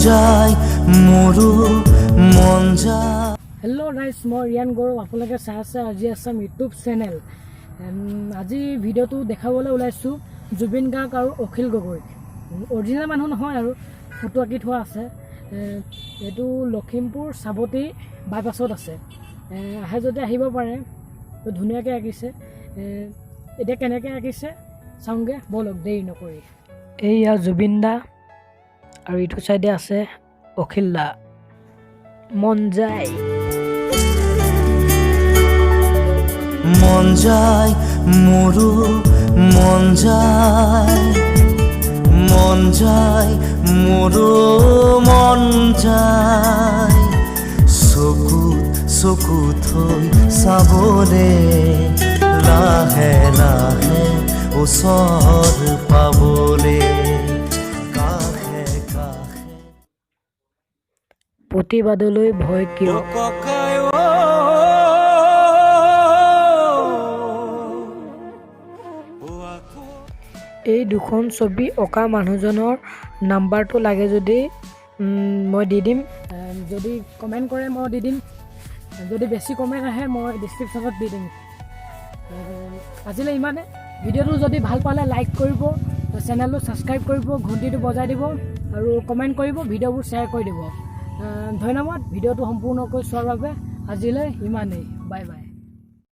যায় মোৰো মন যায়। হেল্ল' গাইজ, মই ৰিয়ান গৌৰৱ, আপোনালোকে চাই আছে Rg Assam ইউটিউব চেনেল। আজি ভিডিঅ'টো দেখাবলৈ ওলাইছোঁ জুবিন গাৰ্গ আৰু অখিল গগৈ। অৰিজিনেল মানুহ নহয় আৰু ফটো আঁকি থোৱা আছে। এইটো লখিমপুৰ চাবতি বাইপাছত আছে। আহে যদি আহিব পাৰে, ধুনীয়াকৈ আঁকিছে। এতিয়া কেনেকৈ আঁকিছে চাওঁগৈ ব'লক, দেৰি নকৰি। এইয়া জুবিন দা আৰু ইটো চাইডে আছে অখিল দা। মন যায় মন যায় মোৰো মন যায়, মন যায় মোৰো মন যায়। চকু থৈ চাবলে, লাহে লাহে ওচৰ পাবলে, কাষে কাষে। প্ৰতিবাদলৈ ভয় কিয়? এই দুখন ছবি অঁকা মানুহজনৰ নাম্বাৰটো লাগে যদি মই দি দিম। যদি কমেণ্ট কৰে মই দি দিম। যদি বেছি কমেণ্ট আহে মই ডিছক্ৰিপশ্যনত দি দিম। আজিলৈ ইমানে। ভিডিঅ'টো যদি ভাল পালে লাইক কৰিব, চেনেলটো ছাবস্ক্ৰাইব কৰিব, ঘণ্টিটো বজাই দিব আৰু কমেণ্ট কৰিব, ভিডিঅ'বোৰ শ্বেয়াৰ কৰি দিব। ধন্যবাদ ভিডিঅ'টো সম্পূৰ্ণকৈ চোৱাৰ বাবে। আজিলৈ ইমানেই। Bye bye.